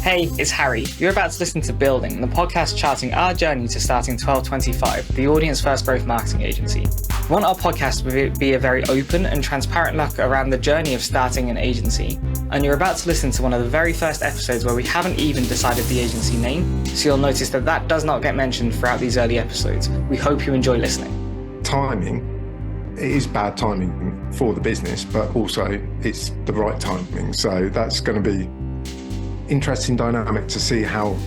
Hey, it's Harry. You're about to listen to Building, the podcast charting our journey to starting 1225, the audience first growth marketing agency. We want our podcast to be a very open and transparent look around the journey of starting an agency, and you're about to listen to one of the very first episodes where we haven't even decided the agency name, so you'll notice that does not get mentioned throughout these early episodes. We hope you enjoy listening. Timing, it is bad timing for the business, but also it's the right timing. So that's going to be interesting dynamic to see how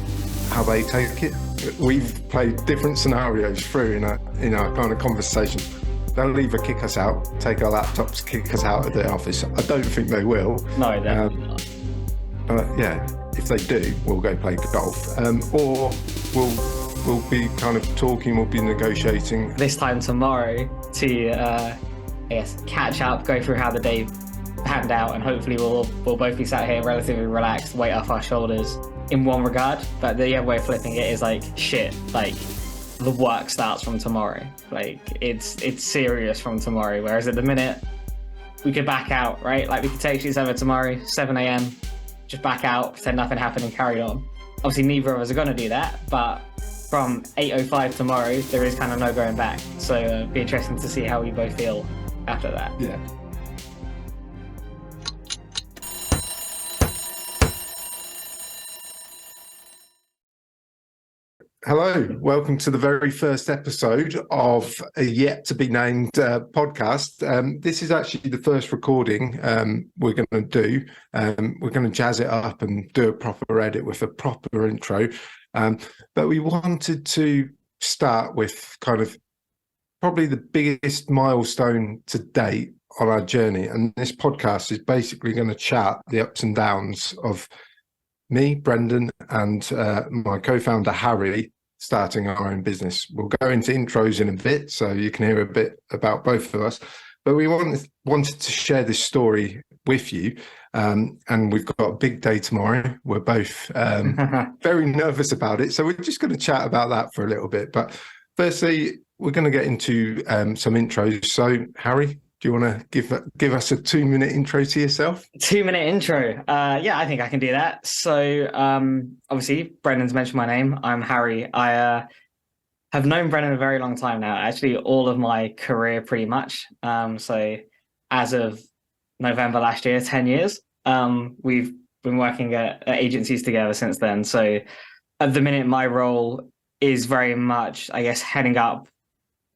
they take it. We've played different scenarios through in our kind of conversation. They'll either kick us out, take our laptops, kick us out of the office. I don't think they will. No, definitely not. But yeah, if they do, we'll go play golf, or we'll be kind of talking. We'll be negotiating this time tomorrow to, I guess, catch up, go through how the day panned out, and hopefully we'll both be sat here relatively relaxed, weight off our shoulders in one regard. But the other way of flipping it is like, shit, like the work starts from tomorrow. Like it's serious from tomorrow. Whereas at the minute we could back out, right? Like we could text each other tomorrow, 7 a.m, just back out, pretend nothing happened and carry on. Obviously neither of us are going to do that, but from 8:05 tomorrow, there is kind of no going back. So it'd be interesting to see how we both feel after that. Yeah. Hello, welcome to the very first episode of a yet to be named podcast. This is actually the first recording we're going to do. We're going to jazz it up and do a proper edit with a proper intro. But we wanted to start with kind of probably the biggest milestone to date on our journey. And this podcast is basically going to chat the ups and downs of me, Brendan, and my co-founder, Harry, starting our own business. We'll go into intros in a bit, so you can hear a bit about both of us. But we wanted to share this story with you, and we've got a big day tomorrow. We're both very nervous about it, so we're just going to chat about that for a little bit. But firstly, we're going to get into some intros. So, Harry, do you want to give us a 2-minute intro to yourself? 2-minute intro. Yeah, I think I can do that. So obviously, Brendan's mentioned my name. I'm Harry. I have known Brendan a very long time now, actually all of my career pretty much. So as of November last year, 10 years. We've been working at agencies together since then. So at the minute, my role is very much, I guess, heading up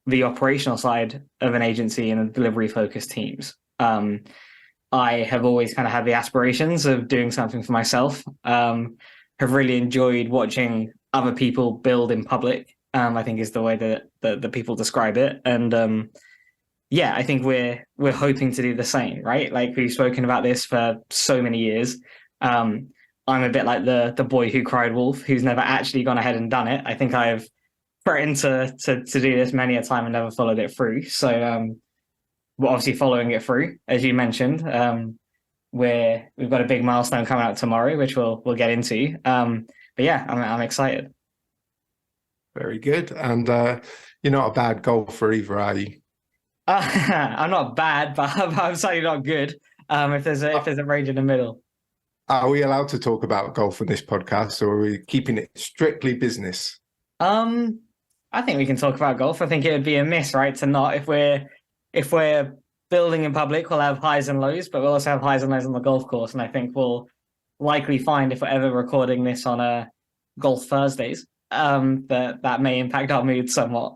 the operational side of an agency and the delivery focused teams. I have always kind of had the aspirations of doing something for myself. Have really enjoyed watching other people build in public. I think is the way that the people describe it. And yeah, I think we're hoping to do the same, right? Like we've spoken about this for so many years. I'm a bit like the boy who cried wolf, who's never actually gone ahead and done it. I think I've threatened to do this many a time and never followed it through. So we're obviously following it through, as you mentioned. We've got a big milestone coming out tomorrow, which we'll get into. But yeah, I'm excited. Very good. And you're not a bad golfer either, are you? I'm not bad, but I'm certainly not good. If there's a range in the middle. Are we allowed to talk about golf on this podcast, or are we keeping it strictly business? I think we can talk about golf. I think it would be a miss, right, to not. If we're building in public, we'll have highs and lows, but we'll also have highs and lows on the golf course. And I think we'll likely find, if we're ever recording this on a golf Thursdays, that may impact our mood somewhat.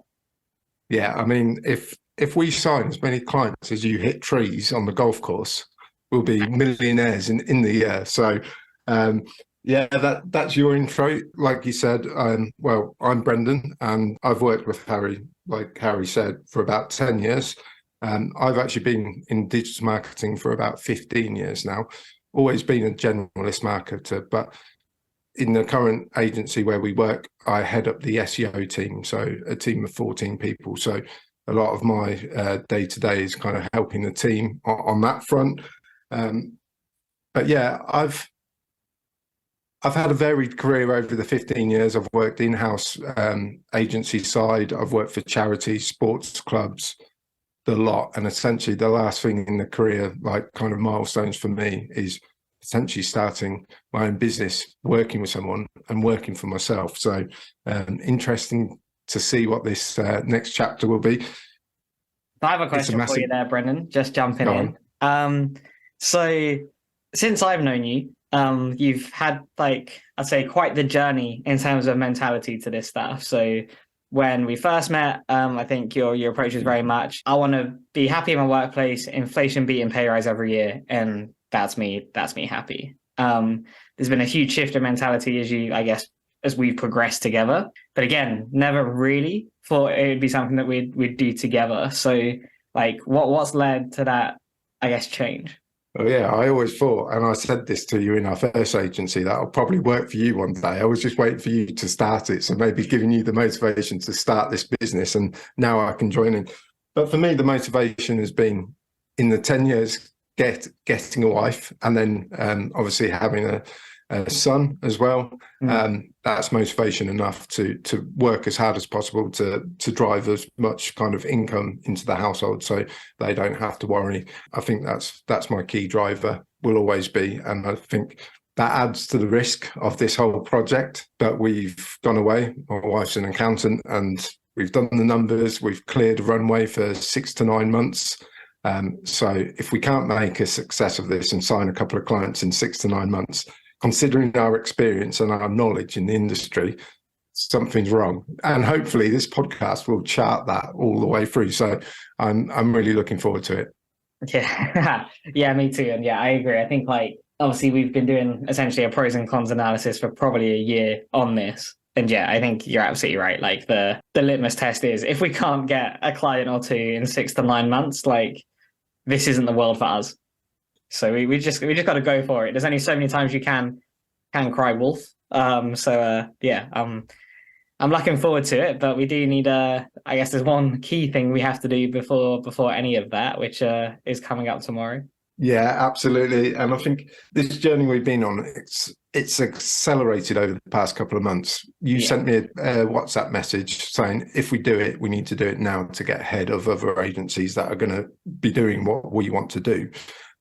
Yeah, I mean, if we sign as many clients as you hit trees on the golf course, we'll be millionaires in the year. So yeah, that's your intro. Like you said, well, I'm Brendan, and I've worked with Harry, like Harry said, for about 10 years. I've actually been in digital marketing for about 15 years now, always been a generalist marketer, but in the current agency where we work, I head up the SEO team, so a team of 14 people. So a lot of my day-to-day is kind of helping the team on that front. But yeah, I've had a varied career over the 15 years. I've worked in-house agency side. I've worked for charities, sports clubs, the lot. And essentially the last thing in the career, like kind of milestones for me, is potentially starting my own business, working with someone and working for myself. So interesting to see what this next chapter will be. I have a question for you there, Brendan, just jumping in. So since I've known you, you've had, like, I'd say, quite the journey in terms of mentality to this stuff. So when we first met, I think your approach was very much, I want to be happy in my workplace, inflation beating pay rise every year, and that's me happy. There's been a huge shift in mentality as we've progressed together. But again, never really thought it would be something that we'd do together. So, like, what's led to that, I guess, change? Oh yeah, I always thought, and I said this to you in our first agency, that'll probably work for you one day. I was just waiting for you to start it. So maybe giving you the motivation to start this business, and now I can join in. But for me, the motivation has been in the 10 years, getting a wife, and then obviously having a son as well. That's motivation enough to work as hard as possible to drive as much kind of income into the household, so they don't have to worry. I think that's my key driver, will always be, and I think that adds to the risk of this whole project. But we've gone away. My wife's an accountant, and we've done the numbers. We've cleared a runway for 6 to 9 months. So if we can't make a success of this and sign a couple of clients in 6 to 9 months, considering our experience and our knowledge in the industry, something's wrong. And hopefully this podcast will chart that all the way through. So I'm really looking forward to it. Yeah, yeah, me too. And yeah, I agree. I think, like, obviously we've been doing essentially a pros and cons analysis for probably a year on this. And yeah, I think you're absolutely right. Like, the litmus test is, if we can't get a client or two in 6 to 9 months, like, this isn't the world for us. So we just got to go for it. There's only so many times you can cry wolf. Yeah, I'm looking forward to it. But we do need I guess there's one key thing we have to do before any of that, which is coming up tomorrow. Yeah, absolutely. And I think this journey we've been on, it's accelerated over the past couple of months. You sent me a WhatsApp message saying, if we do it, we need to do it now to get ahead of other agencies that are going to be doing what we want to do.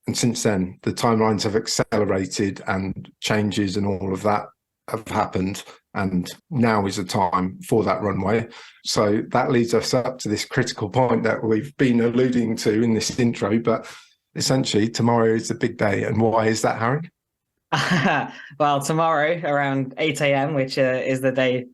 And since then, the timelines have accelerated and changes and all of that have happened. And now is the time for that runway. So that leads us up to this critical point that we've been alluding to in this intro. But essentially, tomorrow is the big day. And why is that, Harry? Well, tomorrow around 8 a.m., which is the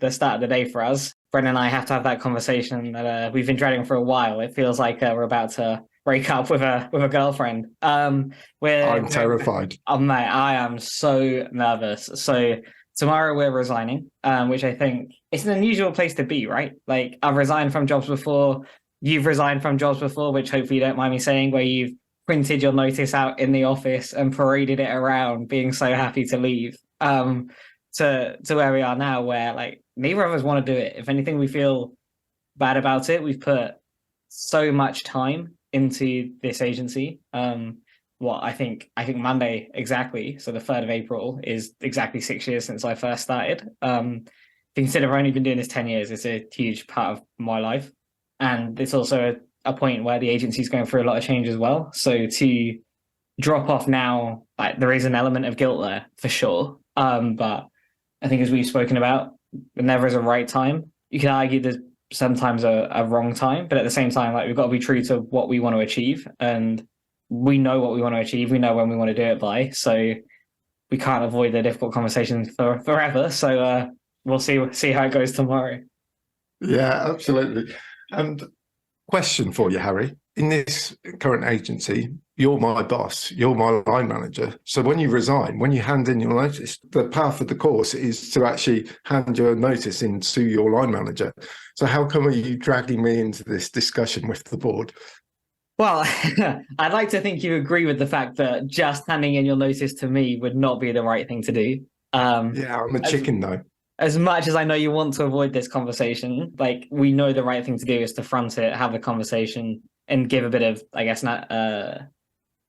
start of the day for us, Brendan and I have to have that conversation that we've been dreading for a while. It feels like we're about to break up with a girlfriend. I'm terrified. Oh mate, I am so nervous. So tomorrow we're resigning, which I think it's an unusual place to be, right? Like, I've resigned from jobs before. You've resigned from jobs before, which hopefully you don't mind me saying, where you've printed your notice out in the office and paraded it around, being so happy to leave. To where we are now, where, like, neither of us want to do it. If anything, we feel bad about it. We've put so much time into this agency. I think Monday exactly, so the 3rd of April, is exactly 6 years since I first started. Consider I've only been doing this 10 years. It's a huge part of my life. And it's also a point where the agency is going through a lot of change as well. So to drop off now, like, there is an element of guilt there for sure. But I think, as we've spoken about, there never is a right time. You can argue there's sometimes a wrong time, but at the same time, like, we've got to be true to what we want to achieve, and we know what we want to achieve. We know when we want to do it by, so we can't avoid the difficult conversations forever. So we'll see how it goes tomorrow. Yeah, absolutely. And question for you, Harry. In this current agency, you're my boss, you're my line manager. So when you resign, when you hand in your notice, the path of the course is to actually hand your notice into your line manager. So how come are you dragging me into this discussion with the board? Well, I'd like to think you agree with the fact that just handing in your notice to me would not be the right thing to do. Yeah, I'm a chicken though. As much as I know you want to avoid this conversation, like, we know the right thing to do is to front it, have the conversation, and give a bit of, I guess,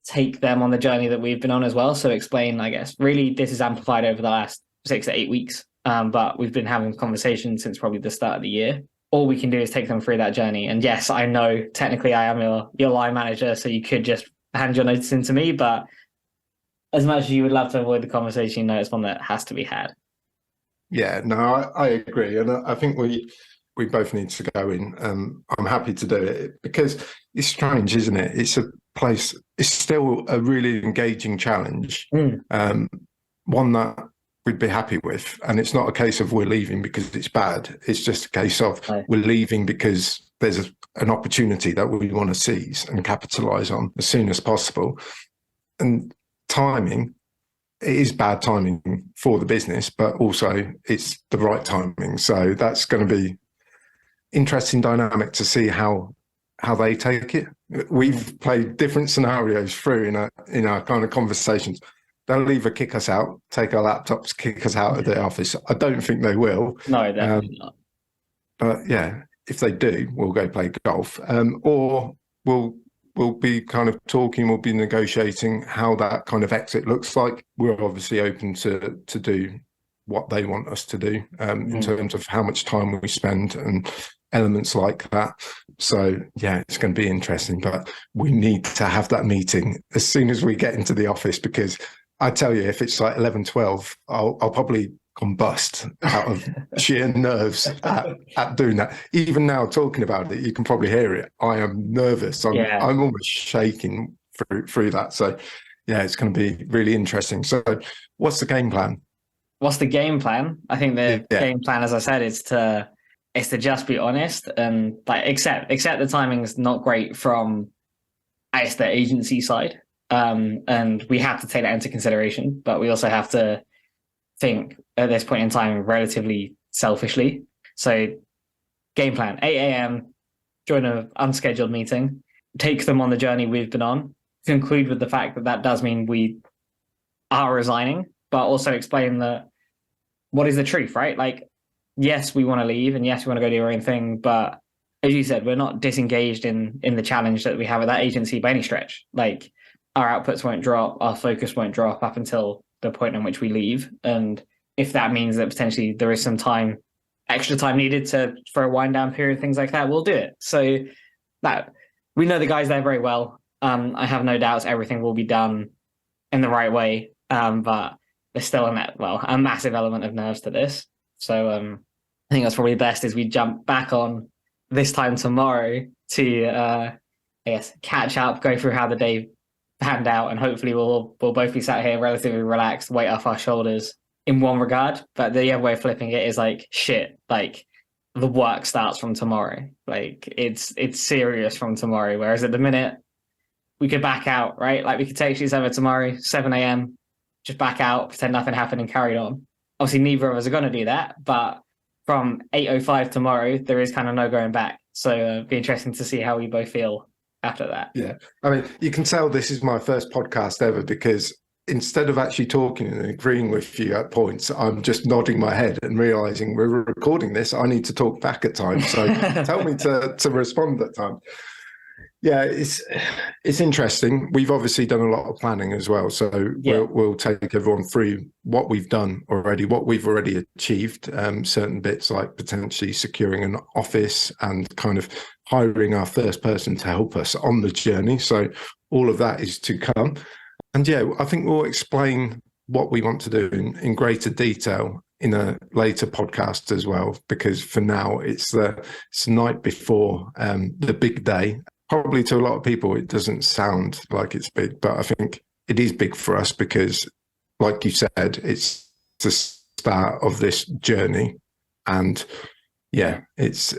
take them on the journey that we've been on as well. So explain, I guess, really this is amplified over the last 6 to 8 weeks. But we've been having conversations since probably the start of the year. All we can do is take them through that journey. And yes, I know technically I am your line manager, so you could just hand your notice in to me, but as much as you would love to avoid the conversation, you know it's one that has to be had. Yeah, no, I agree, and I think we both need to go in. I'm happy to do it because it's strange, isn't it? It's a place. It's still a really engaging challenge, one that we'd be happy with, and it's not a case of we're leaving because it's bad. It's just a case of we're leaving because there's an opportunity that we want to seize and capitalize on as soon as possible. And timing, it is bad timing for the business, but also it's the right timing. So that's going to be interesting dynamic to see how they take it. We've played different scenarios through in our kind of conversations. They'll either kick us out, take our laptops, kick us out of the office. I don't think they will. No, definitely not. But yeah, if they do, we'll go play golf, or we'll be kind of talking, we'll be negotiating how that kind of exit looks like. We're obviously open to do what they want us to do in terms of how much time we spend and elements like that. So yeah, it's going to be interesting, but we need to have that meeting as soon as we get into the office, because I tell you, if it's like 11, 12, I'll probably combust out of sheer nerves at doing that. Even now talking about it, you can probably hear it. I am nervous. I'm almost shaking through that. So yeah, it's going to be really interesting. So what's the game plan? What's the game plan? I think the game plan, as I said, is to just be honest and like accept the timing's not great from, I guess, the agency side. And we have to take that into consideration, but we also have to think at this point in time relatively selfishly. So game plan, 8 a.m., join an unscheduled meeting, take them on the journey we've been on, conclude with the fact that that does mean we are resigning, but also explain that what is the truth, right? Like, yes, we want to leave and yes, we want to go do our own thing, but as you said, we're not disengaged in the challenge that we have at that agency by any stretch. Like, our outputs won't drop, our focus won't drop up until the point in which we leave. And if that means that potentially there is some time, extra time needed for a wind down period, things like that, we'll do it. So that we know the guys there very well. I have no doubts everything will be done in the right way. But there's still a massive element of nerves to this. So I think that's probably best is we jump back on this time tomorrow to I guess catch up, go through how the day panned out, and hopefully we'll both be sat here relatively relaxed, weight off our shoulders in one regard. But the other way of flipping it is like, shit, like the work starts from tomorrow. Like it's serious from tomorrow. Whereas at the minute we could back out, right? Like we could take each other tomorrow, 7 a.m., just back out, pretend nothing happened and carried on. Obviously neither of us are going to do that, but from 8:05 tomorrow, there is kind of no going back. So it'd be interesting to see how we both feel after that. Yeah. I mean, you can tell this is my first podcast ever because instead of actually talking and agreeing with you at points, I'm just nodding my head and realizing we're recording this. I need to talk back at times. So tell me to respond at times. Yeah, it's interesting. We've obviously done a lot of planning as well. So we'll take everyone through what we've done already, what we've already achieved, certain bits like potentially securing an office and kind of hiring our first person to help us on the journey. So all of that is to come. And yeah, I think we'll explain what we want to do in greater detail in a later podcast as well, because for now it's the night before the big day. Probably to a lot of people, it doesn't sound like it's big, but I think it is big for us because, like you said, it's the start of this journey. And yeah, it's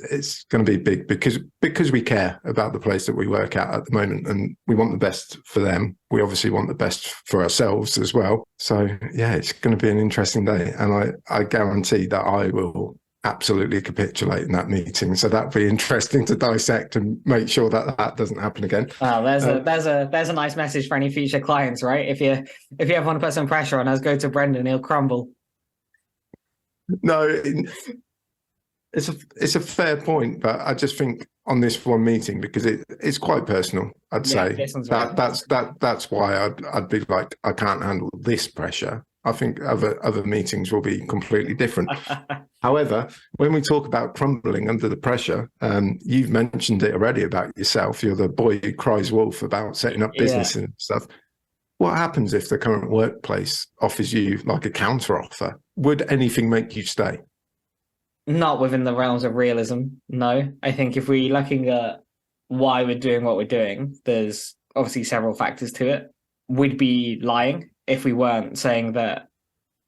going to be big because we care about the place that we work at the moment and we want the best for them. We obviously want the best for ourselves as well. So yeah, it's going to be an interesting day. And I guarantee that I will absolutely capitulate in that meeting. So that'd be interesting to dissect and make sure that doesn't happen again. Wow, there's a nice message for any future clients, right? If you ever want to put some pressure on us, go to Brendan, he'll crumble. No, it's a fair point, but I just think on this one meeting, because it's quite personal, I'd say that's why I'd be like, I can't handle this pressure. I think other meetings will be completely different. However, when we talk about crumbling under the pressure, you've mentioned it already about yourself. You're the boy who cries wolf about setting up business and stuff. What happens if the current workplace offers you like a counter offer? Would anything make you stay? Not within the realms of realism, no. I think if we're looking at why we're doing what we're doing, there's obviously several factors to it. We'd be lying if we weren't saying that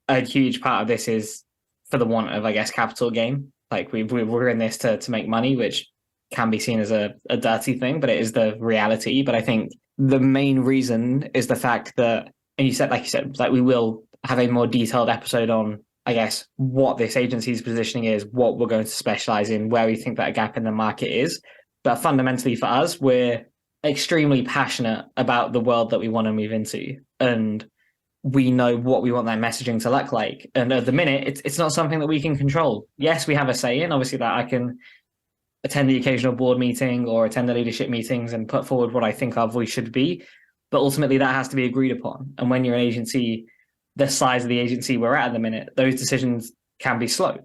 a huge part of this is for the want of, I guess, capital gain. Like we're in this to make money, which can be seen as a dirty thing, but it is the reality. But I think the main reason is the fact that, and like you said, like we will have a more detailed episode on, I guess, what this agency's positioning is, what we're going to specialize in, where we think that gap in the market is. But fundamentally for us, we're extremely passionate about the world that we want to move into. And we know what we want that messaging to look like. And at the minute, it's not something that we can control. Yes, we have a say in, obviously, that I can attend the occasional board meeting or attend the leadership meetings and put forward what I think our voice should be. But ultimately, that has to be agreed upon. And when you're an agency, the size of the agency we're at the minute, those decisions can be slow,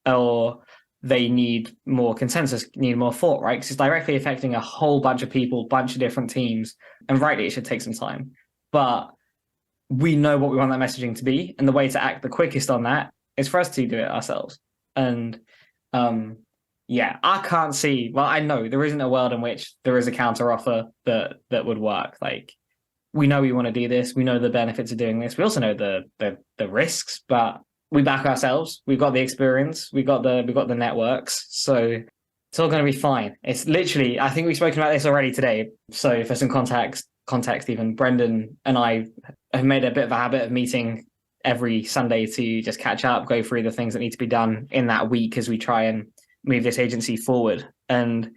or they need more consensus, need more thought, right? Because it's directly affecting a whole bunch of people, bunch of different teams. And rightly, it should take some time. But we know what we want that messaging to be. And the way to act the quickest on that is for us to do it ourselves. And yeah, I can't see, well, I know there isn't a world in which there is a counter offer that would work. Like, we know we want to do this. We know the benefits of doing this. We also know the risks, but we back ourselves. We've got the experience. We've got the networks. So it's all going to be fine. It's literally, I think we've spoken about this already today. So for some context, even Brendan and I have made a bit of a habit of meeting every Sunday to just catch up, go through the things that need to be done in that week as we try and move this agency forward. And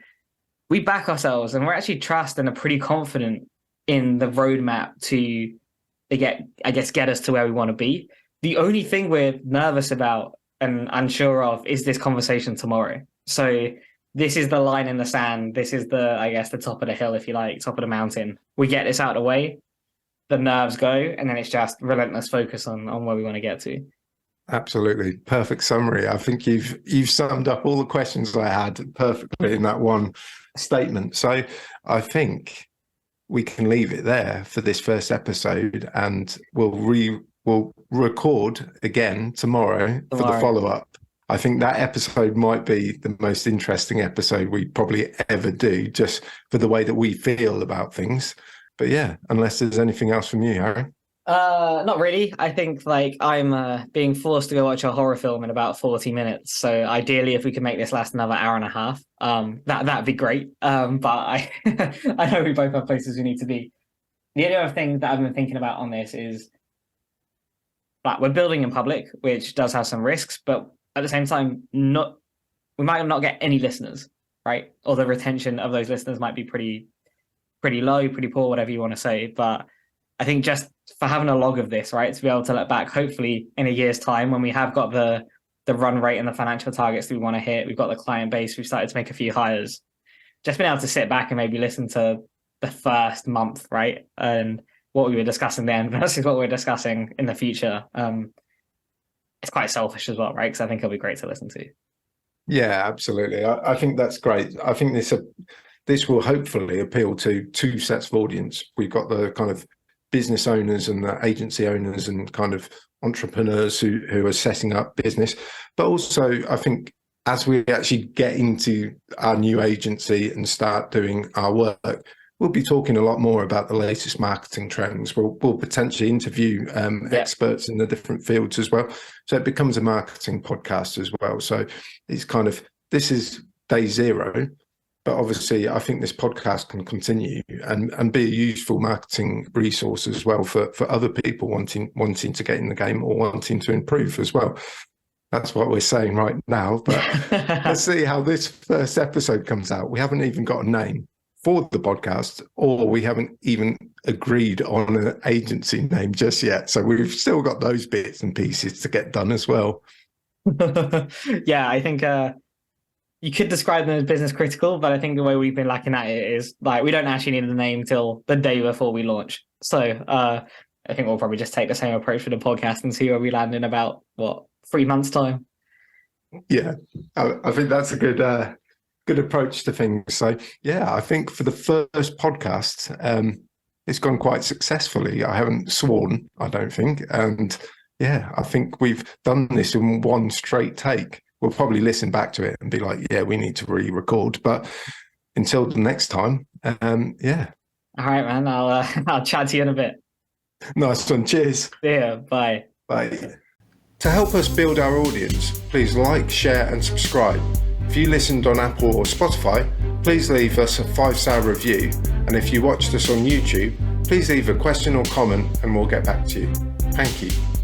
we back ourselves, and we're actually trust and are pretty confident in the roadmap to get us to where we want to be. The only thing we're nervous about and unsure of is this conversation tomorrow. So this is the line in the sand. This is the top of the hill, if you like, top of the mountain. We get this out of the way, the nerves go, and then it's just relentless focus on where we want to get to. Absolutely. Perfect summary. I think you've summed up all the questions I had perfectly in that one statement. So I think we can leave it there for this first episode, and we'll record again tomorrow for the follow-up. I think that episode might be the most interesting episode we probably ever do, just for the way that we feel about things. But yeah, unless there's anything else from you, Harry. Not really. I think like I'm being forced to go watch a horror film in about 40 minutes. So ideally, if we could make this last another hour and a half, that'd be great. But I I know we both have places we need to be. The other thing that I've been thinking about on this is like we're building in public, which does have some risks, but at the same time, we might not get any listeners, right? Or the retention of those listeners might be pretty low, pretty poor, whatever you want to say. But I think just for having a log of this, right, to be able to look back, hopefully in a year's time when we have got the run rate and the financial targets that we want to hit, we've got the client base, we've started to make a few hires, just being able to sit back and maybe listen to the first month, right, and what we were discussing then versus what we're discussing in the future. It's quite selfish as well, right? Because I think it'll be great to listen to. Yeah, absolutely. I think that's great. I think this will hopefully appeal to two sets of audience. We've got the kind of business owners and the agency owners and kind of entrepreneurs who are setting up business. But also, I think as we actually get into our new agency and start doing our work, we'll be talking a lot more about the latest marketing trends. We'll potentially interview experts in the different fields as well. So it becomes a marketing podcast as well. So it's kind of, this is day zero, but obviously I think this podcast can continue and be a useful marketing resource as well for other people wanting to get in the game or wanting to improve as well. That's what we're saying right now, but let's see how this first episode comes out. We haven't even got a name for the podcast, or we haven't even agreed on an agency name just yet. So we've still got those bits and pieces to get done as well. Yeah, I think you could describe them as business critical, but I think the way we've been lacking at it is like we don't actually need the name till the day before we launch. So I think we'll probably just take the same approach for the podcast and see where we land in about 3 months' time. Yeah, I think that's a good approach to things. So yeah, I think for the first podcast, it's gone quite successfully. I haven't sworn, I don't think. And yeah, I think we've done this in one straight take. We'll probably listen back to it and be like, yeah, we need to re-record. But until the next time, yeah. All right, man. I'll chat to you in a bit. Nice one. Cheers. Yeah, bye. Bye. To help us build our audience, please like, share, and subscribe. If you listened on Apple or Spotify, please leave us a 5-star review. And if you watched us on YouTube, please leave a question or comment and we'll get back to you. Thank you.